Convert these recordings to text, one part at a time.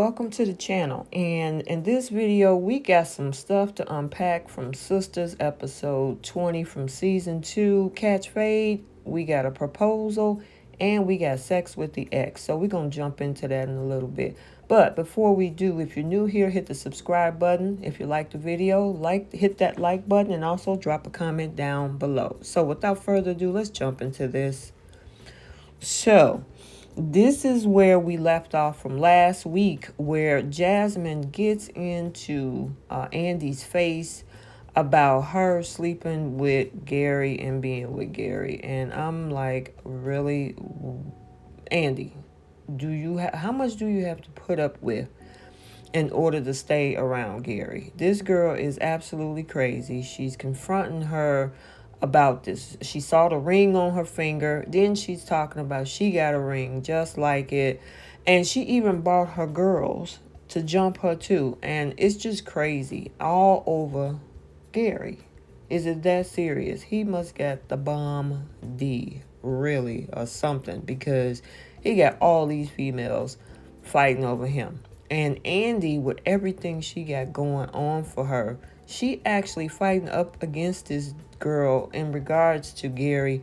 welcome to the channel. And in this video, we got some stuff to unpack from Sistas episode 20 from season 2, Catch Fade. We got a proposal and we got sex with the ex. So we're going to jump into that in a little bit. But before we do, if you're new here, hit the subscribe button. If you like the video, hit that like button and also drop a comment down below. So without further ado, let's jump into this. So this is where we left off from last week, where Jasmine gets into Andy's face about her sleeping with Gary and being with Gary. And I'm like, really, Andy, how much do you have to put up with in order to stay around Gary? This girl is absolutely crazy. She's confronting her about this. She saw the ring on her finger. Then she's talking about she got a ring just like it. And she even brought her girls to jump her too. And it's just crazy all over Gary. Is it that serious? He must get the bomb D, really, or something, because he got all these females fighting over him. And Andy, with everything she got going on for her, she actually fighting up against this girl in regards to Gary,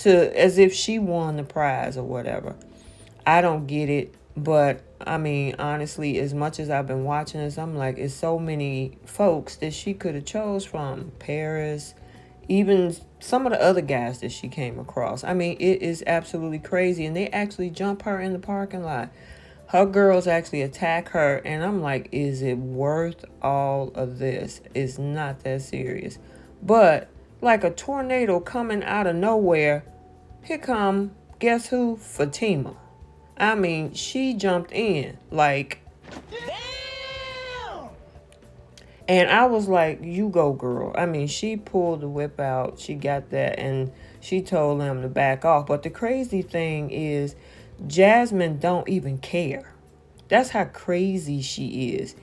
as if she won the prize or whatever. I don't get it, but I mean, honestly, as much as I've been watching this, I'm like, it's so many folks that she could have chose from. Paris, even some of the other guys that she came across. I mean, it is absolutely crazy. And they actually jump her in the parking lot. Her girls actually attack her, and I'm like, is it worth all of this? It's not that serious. But like a tornado coming out of nowhere, here come, guess who? Fatima. I mean, she jumped in like, damn! And I was like, you go, girl. I mean, she pulled the whip out. She got that, and she told them to back off. But the crazy thing is, Jasmine don't even care. That's how crazy she is.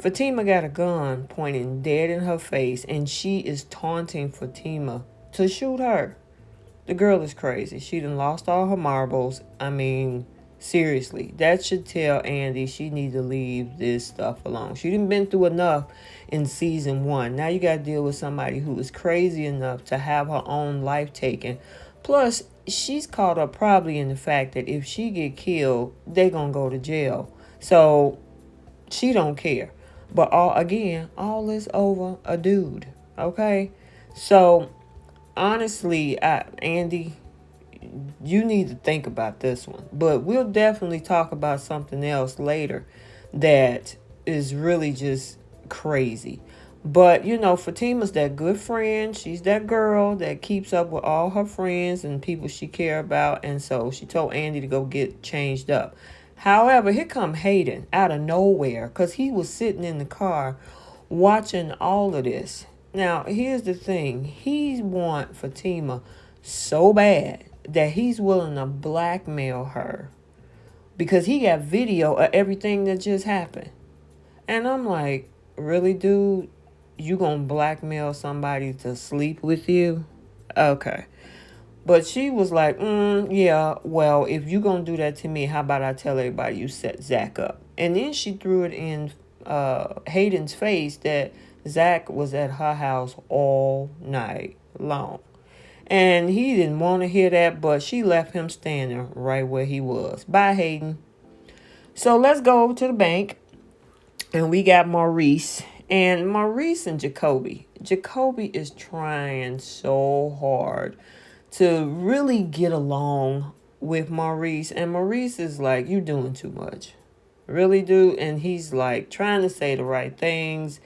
Fatima got a gun pointing dead in her face, and she is taunting Fatima to shoot her. The girl is crazy. She done lost all her marbles. I mean, seriously, that should tell Andy she need to leave this stuff alone. She done been through enough in season 1. Now you got to deal with somebody who is crazy enough to have her own life taken. Plus, she's caught up probably in the fact that if she get killed, they gonna go to jail. So she don't care. But all is over a dude. Okay? So honestly, Andy, you need to think about this one. But we'll definitely talk about something else later that is really just crazy. But, you know, Fatima's that good friend. She's that girl that keeps up with all her friends and people she care about. And so she told Andy to go get changed up. However, here come Hayden out of nowhere, because he was sitting in the car watching all of this. Now, here's the thing. He wants Fatima so bad that he's willing to blackmail her because he got video of everything that just happened. And I'm like, really, dude? You gonna blackmail somebody to sleep with you? Okay. But she was like, yeah, well, if you gonna do that to me, how about I tell everybody you set Zac up? And then she threw it in Hayden's face that Zac was at her house all night long. And he didn't want to hear that, but she left him standing right where he was. Bye, Hayden. So let's go over to the bank. And we got Maurice. And Maurice and Jacoby. Jacoby is trying so hard to really get along with Maurice. And Maurice is like, you doing too much. Really, dude? And he's like trying to say the right things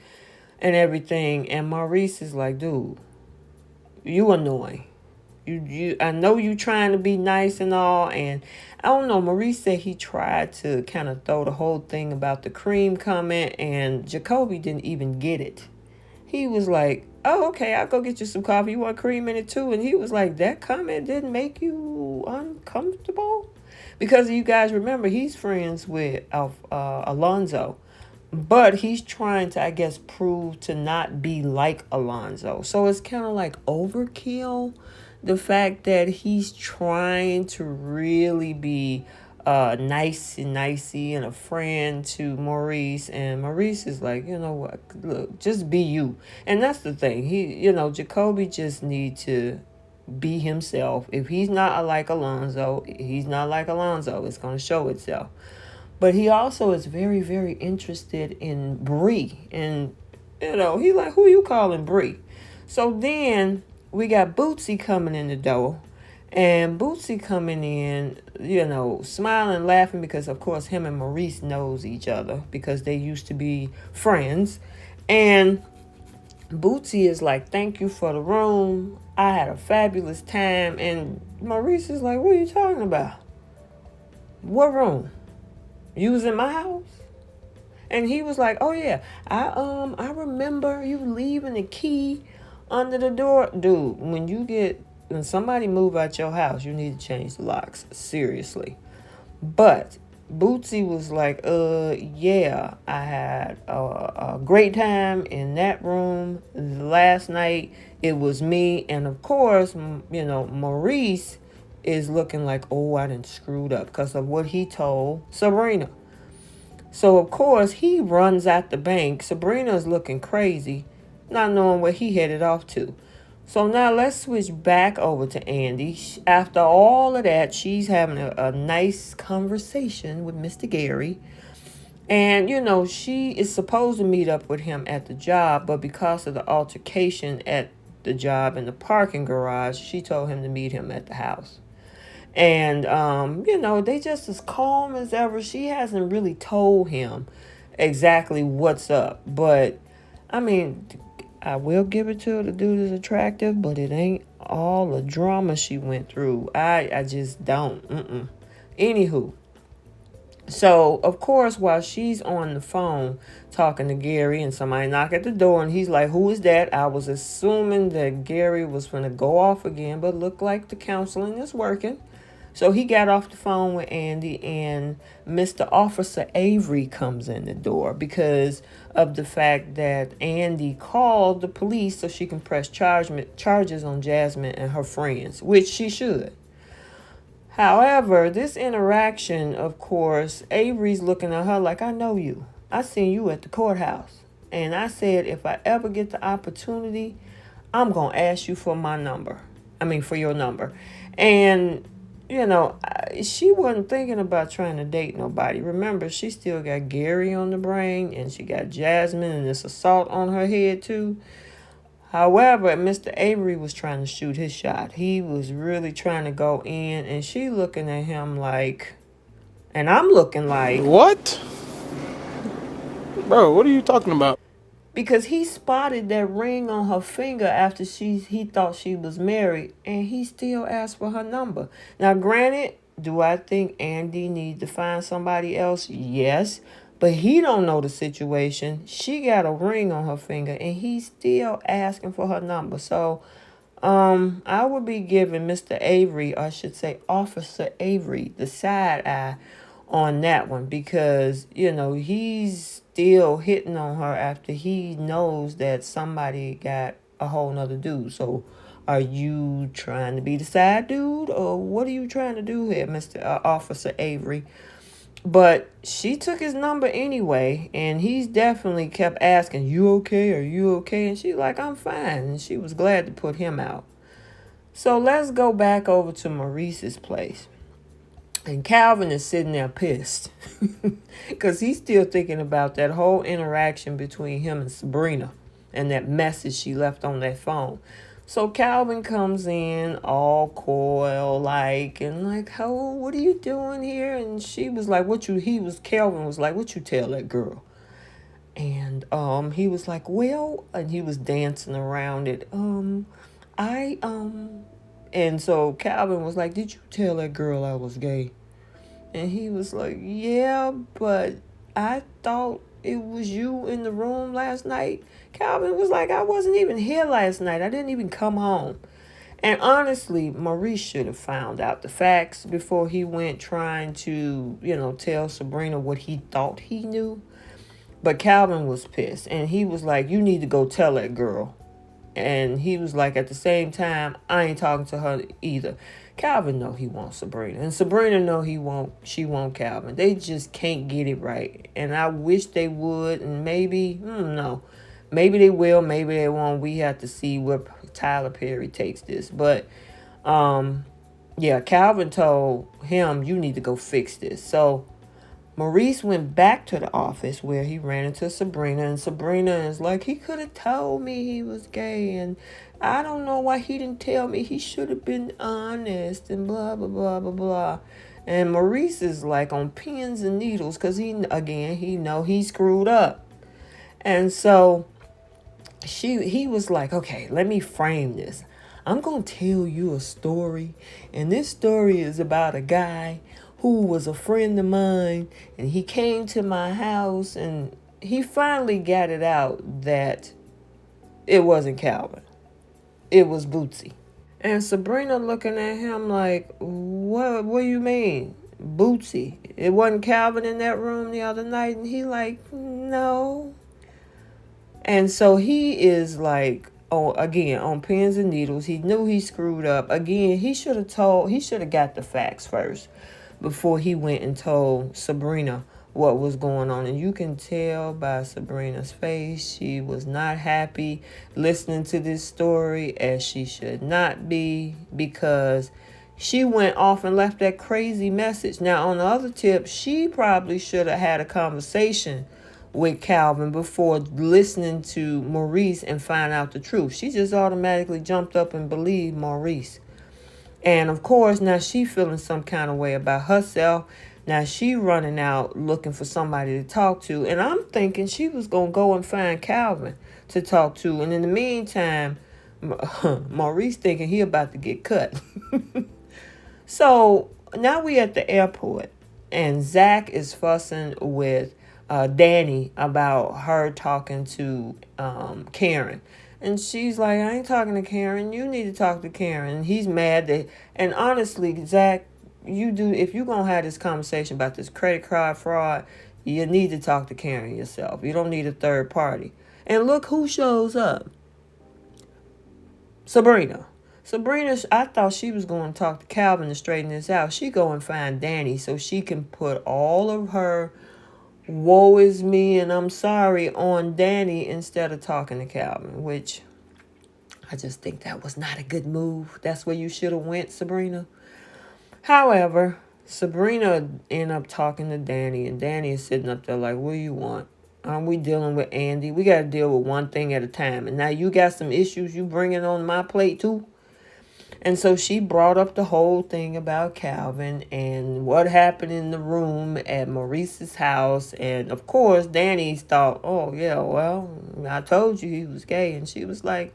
and everything. And Maurice is like, dude, you annoying. I know you trying to be nice and all, and I don't know. Maurice said he tried to kind of throw the whole thing about the cream coming, and Jacoby didn't even get it. He was like, oh, okay, I'll go get you some coffee. You want cream in it too? And he was like, that comment didn't make you uncomfortable? Because you guys remember, he's friends with Alonzo. But he's trying to, I guess, prove to not be like Alonzo. So it's kind of like overkill. The fact that he's trying to really be nicey and a friend to Maurice, and Maurice is like, you know what, look, just be you. And that's the thing. Jacoby just need to be himself. If he's not like Alonzo, he's not like Alonzo. It's going to show itself. But he also is very, very interested in Bree. And, he like, who you calling Bree? So then we got Bootsy coming in the door. And Bootsy coming in, smiling, laughing, because, of course, him and Maurice knows each other because they used to be friends. And Bootsy is like, thank you for the room. I had a fabulous time. And Maurice is like, what are you talking about? What room? You was in my house? And he was like, oh yeah, I remember you leaving the key under the door. Dude, when somebody move out your house, you need to change the locks. Seriously. But Bootsy was like, yeah, I had a great time in that room last night. It was me. And of course, Maurice is looking like, oh, I done screwed up because of what he told Sabrina. So, of course, he runs out the bank. Sabrina's looking crazy, not knowing where he headed off to. So now let's switch back over to Andy. After all of that, she's having a nice conversation with Mr. Gary. And, she is supposed to meet up with him at the job, but because of the altercation at the job in the parking garage, she told him to meet him at the house. And, they just as calm as ever. She hasn't really told him exactly what's up. But, I mean, I will give it to her. The dude is attractive, but it ain't all the drama she went through. I just don't. Anywho. So, of course, while she's on the phone talking to Gary and somebody knock at the door and he's like, who is that? I was assuming that Gary was going to go off again, but looked like the counseling is working. So he got off the phone with Andy, and Mr. Officer Avery comes in the door because of the fact that Andy called the police so she can press charges on Jasmine and her friends, which she should. However, this interaction, of course, Avery's looking at her like, I know you. I seen you at the courthouse. And I said, if I ever get the opportunity, I'm going to ask you for for your number. And she wasn't thinking about trying to date nobody. Remember, she still got Gary on the brain, and she got Jasmine and this assault on her head too. However, Mr. Avery was trying to shoot his shot. He was really trying to go in, and she looking at him like, and I'm looking like, what? Bro, what are you talking about? Because he spotted that ring on her finger after he thought she was married, and he still asked for her number. Now, granted, do I think Andy needs to find somebody else? Yes, but he don't know the situation. She got a ring on her finger, and he's still asking for her number. So, I would be giving Mr. Avery, or I should say Officer Avery, the side eye on that one because, he's still hitting on her after he knows that somebody got a whole nother dude. So are you trying to be the side dude or what are you trying to do here, Mr. Officer Avery? But she took his number anyway, and he's definitely kept asking, you okay? Are you okay? And she's like, I'm fine. And she was glad to put him out. So let's go back over to Maurice's place. And Calvin is sitting there pissed because he's still thinking about that whole interaction between him and Sabrina and that message she left on that phone. So Calvin comes in all coy like and like, oh, what are you doing here? And she was like, Calvin was like, what you tell that girl? And he was like, well, and he was dancing around it. And so Calvin was like, did you tell that girl I was gay? And he was like, yeah, but I thought it was you in the room last night. Calvin was like, I wasn't even here last night. I didn't even come home. And honestly, Maurice should have found out the facts before he went trying to, tell Sabrina what he thought he knew. But Calvin was pissed. And he was like, you need to go tell that girl. And he was like, at the same time, I ain't talking to her either. Calvin know he wants Sabrina, and Sabrina know she won't Calvin. They just can't get it right, and I wish they would. And maybe, no, maybe they will, maybe they won't. We have to see where Tyler Perry takes this. But yeah, Calvin told him, you need to go fix this. So Maurice went back to the office where he ran into Sabrina, and Sabrina is like, he could have told me he was gay, and I don't know why he didn't tell me. He should have been honest, and blah, blah, blah, blah, blah. And Maurice is like on pins and needles because he know he screwed up. And so he was like, okay, let me frame this. I'm going to tell you a story, and this story is about a guy who was a friend of mine, and he came to my house, and he finally got it out that it wasn't Calvin. It was Bootsy. And Sabrina looking at him like, what do you mean? Bootsy. It wasn't Calvin in that room the other night? And he like, no. And so he is like, again, on pins and needles. He knew he screwed up. Again, he should have got the facts first before he went and told Sabrina what was going on. And you can tell by Sabrina's face, she was not happy listening to this story, as she should not be, because she went off and left that crazy message. Now, on the other tip, she probably should have had a conversation with Calvin before listening to Maurice and find out the truth. She just automatically jumped up and believed Maurice. And of course, now she feeling some kind of way about herself. Now she running out looking for somebody to talk to. And I'm thinking she was going to go and find Calvin to talk to. And in the meantime, Maurice thinking he about to get cut. So now we at the airport, and Zac is fussing with Danny about her talking to Karen. And she's like, I ain't talking to Karen. You need to talk to Karen. And he's mad that, and honestly, Zac, if you're going to have this conversation about this credit card fraud, you need to talk to Karen yourself. You don't need a third party. And look who shows up. Sabrina, I thought she was going to talk to Calvin to straighten this out. She go and find Danny so she can put all of her woe is me and I'm sorry on Danny instead of talking to Calvin, which I just think that was not a good move. That's where you should have went, Sabrina. However, Sabrina ended up talking to Danny, and Danny is sitting up there like, what do you want? We dealing with Andi. We got to deal with one thing at a time. And now you got some issues you bringing on my plate too. And so she brought up the whole thing about Calvin and what happened in the room at Maurice's house. And of course, Danny thought, oh, yeah, well, I told you he was gay. And she was like,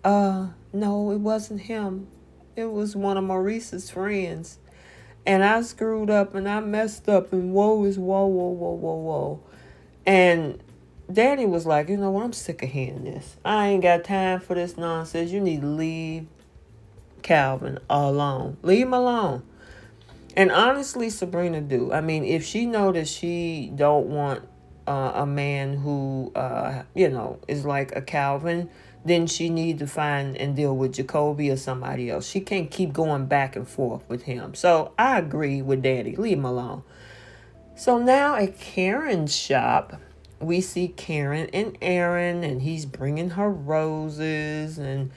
no, it wasn't him. It was one of Maurice's friends. And I screwed up and I messed up and woe is woe, woe, woe, woe, woe. And Danny was like, you know what, I'm sick of hearing this. I ain't got time for this nonsense. You need to leave Calvin alone. Leave him alone. And honestly, Sabrina do. I mean, if she know that she don't want a man who, is like a Calvin, then she need to find and deal with Jacoby or somebody else. She can't keep going back and forth with him. So I agree with Daddy. Leave him alone. So now at Karen's shop, we see Karen and Aaron, and he's bringing her roses, and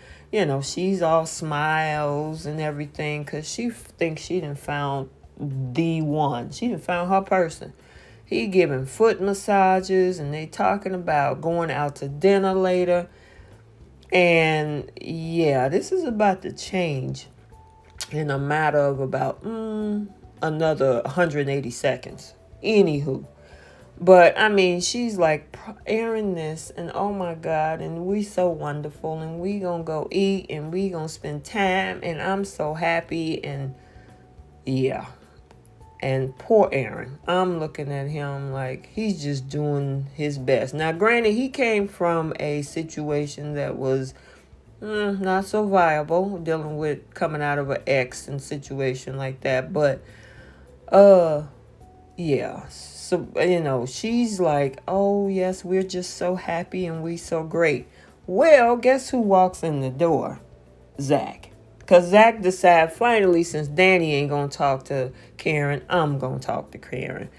she's all smiles and everything because she thinks she done found the one. She done found her person. He giving foot massages, and they talking about going out to dinner later. And yeah, this is about to change in a matter of about another 180 seconds. Anywho. But, I mean, she's like, Aaron this, and oh my God, and we so wonderful, and we gonna go eat, and we gonna spend time, and I'm so happy, and yeah. And poor Aaron, I'm looking at him like he's just doing his best. Now, granted, he came from a situation that was not so viable, dealing with coming out of an ex and situation like that, but, yeah. So, she's like, oh, yes, we're just so happy and we so great. Well, guess who walks in the door? Zac. Because Zac decided finally, since Danny ain't going to talk to Karen, I'm going to talk to Karen.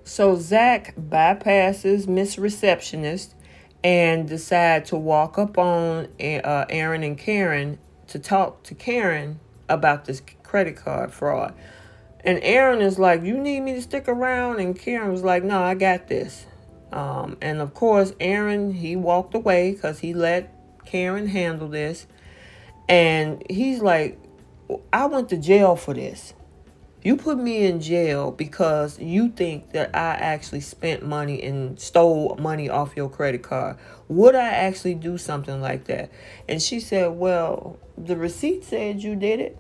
So Zac bypasses Miss Receptionist and decide to walk up on Aaron and Karen to talk to Karen about this credit card fraud. And Aaron is like, you need me to stick around? And Karen was like, no, I got this. And of course, Aaron, he walked away because he let Karen handle this. And he's like, I went to jail for this. You put me in jail because you think that I actually spent money and stole money off your credit card. Would I actually do something like that? And she said, well, the receipt said you did it.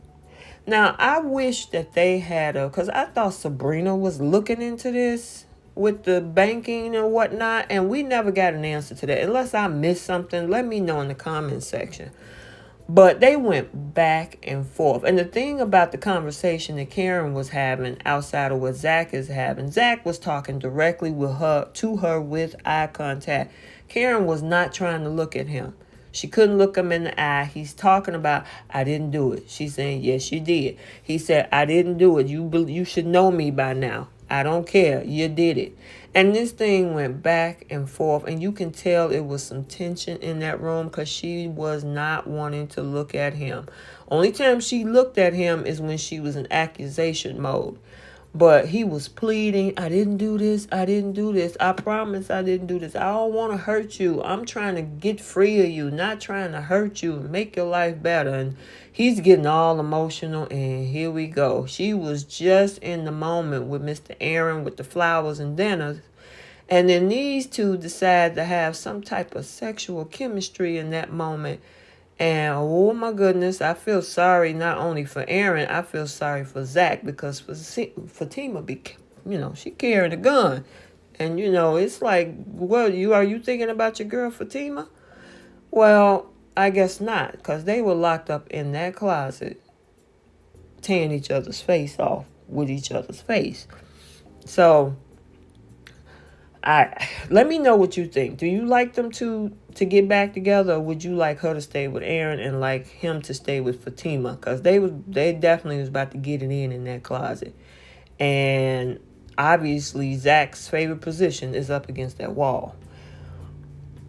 Now, I wish that they had because I thought Sabrina was looking into this with the banking and whatnot, and we never got an answer to that. Unless I missed something, let me know in the comments section. But they went back and forth. And the thing about the conversation that Karen was having outside of what Zac is having, Zac was talking directly to her with eye contact. Karen was not trying to look at him. She couldn't look him in the eye. He's talking about, I didn't do it. She's saying, yes, you did. He said, I didn't do it. You should know me by now. I don't care. You did it. And this thing went back and forth. And you can tell it was some tension in that room because she was not wanting to look at him. Only time she looked at him is when she was in accusation mode. But he was pleading, I didn't do this. I didn't do this. I promise I didn't do this. I don't want to hurt you. I'm trying to get free of you, not trying to hurt you and make your life better. And he's getting all emotional. And here we go. She was just in the moment with Mr. Aaron with the flowers and dinners. And then these two decide to have some type of sexual chemistry in that moment. And oh my goodness, I feel sorry not only for Aaron, I feel sorry for Zac because Fatima, she carrying a gun. And it's like, well, are you thinking about your girl Fatima? Well, I guess not, because they were locked up in that closet, tearing each other's face off with each other's face. So let me know what you think. Do you like them to get back together, or would you like her to stay with Aaron and like him to stay with Fatima? Because they definitely was about to get it in that closet. And obviously Zac's favorite position is up against that wall.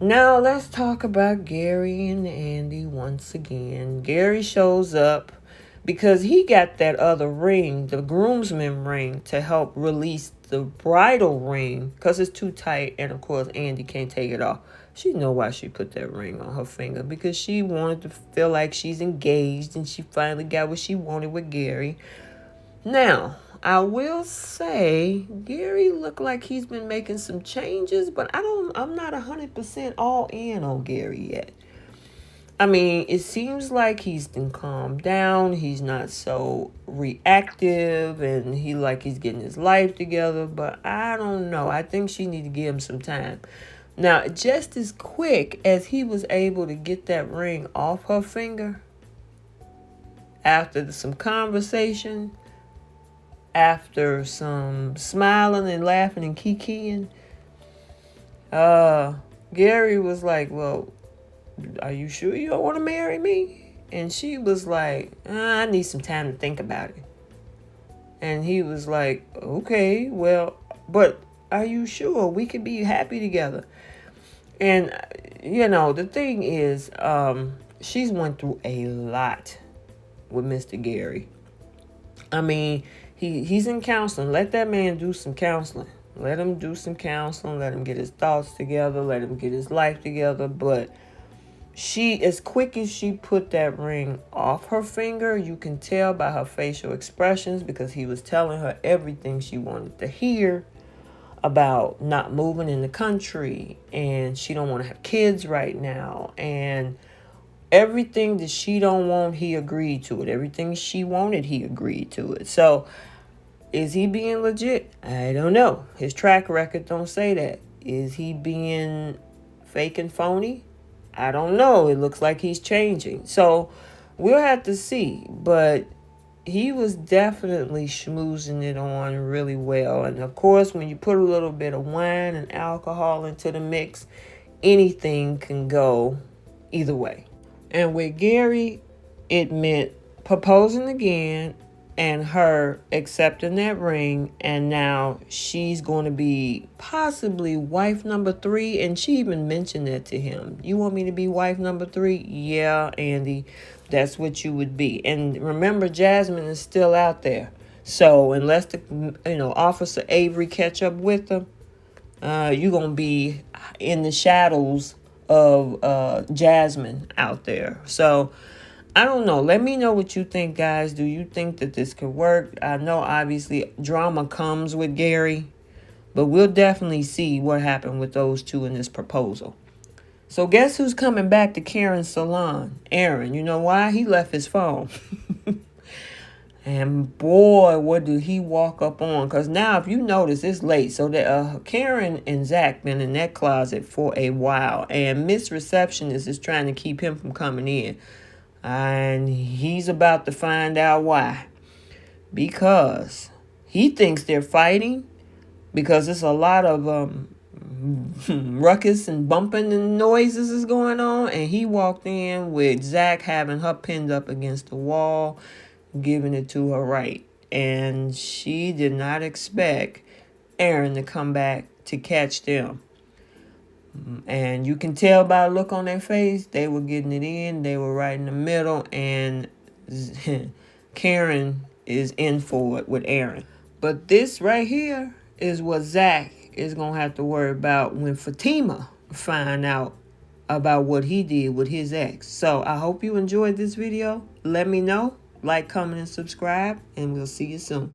Now let's talk about Gary and Andi once again. Gary shows up because he got that other ring, the groomsman ring, to help release the bridal ring because it's too tight. And of course, Andi can't take it off. She know why she put that ring on her finger, because she wanted to feel like she's engaged and she finally got what she wanted with Gary. Now, I will say Gary looked like he's been making some changes, but I'm not 100% all in on Gary yet. I mean, it seems like he's been calmed down. He's not so reactive, and he's getting his life together. But I don't know. I think she need to give him some time. Now, just as quick as he was able to get that ring off her finger, after some conversation, after some smiling and laughing and kikiing, Gary was like, well, are you sure you don't want to marry me? And she was like, I need some time to think about it. And he was like, okay, well, but are you sure we could be happy together? And, the thing is, she's went through a lot with Mr. Gary. I mean, he's in counseling. Let that man do some counseling. Let him do some counseling. Let him get his thoughts together. Let him get his life together. But as quick as she put that ring off her finger, you can tell by her facial expressions, because he was telling her everything she wanted to hear about not moving in the country, and she don't want to have kids right now, and everything that she don't want, he agreed to it. Everything she wanted, he agreed to it. So is he being legit? I don't know. His track record don't say that. Is he being fake and phony? I don't know. It looks like he's changing. So we'll have to see. But he was definitely schmoozing it on really well. And of course, when you put a little bit of wine and alcohol into the mix, anything can go either way. And with Gary, it meant proposing again and her accepting that ring, and now she's going to be possibly wife number 3. And she even mentioned that to him. You want me to be wife number 3? Yeah, Andy, that's what you would be. And remember, Jasmine is still out there. So unless the Officer Avery catch up with them, you're going to be in the shadows of Jasmine out there. So I don't know. Let me know what you think, guys. Do you think that this could work? I know obviously drama comes with Gary, but we'll definitely see what happened with those two in this proposal. So guess who's coming back to Karen's salon? Aaron. You know why? He left his phone. And boy, what did he walk up on? Because now, if you notice, it's late. So that Karen and Zac been in that closet for a while. And Miss Receptionist is trying to keep him from coming in. And he's about to find out why. Because he thinks they're fighting. Because there's a lot of ruckus and bumping and noises is going on. And he walked in with Zac having her pinned up against the wall, giving it to her right. And she did not expect Aaron to come back to catch them. And you can tell by the look on their face, they were getting it in. They were right in the middle. And Karen is in for it with Aaron. But this right here is what Zac is going to have to worry about when Fatima find out about what he did with his ex. So I hope you enjoyed this video. Let me know. Like, comment, and subscribe. And we'll see you soon.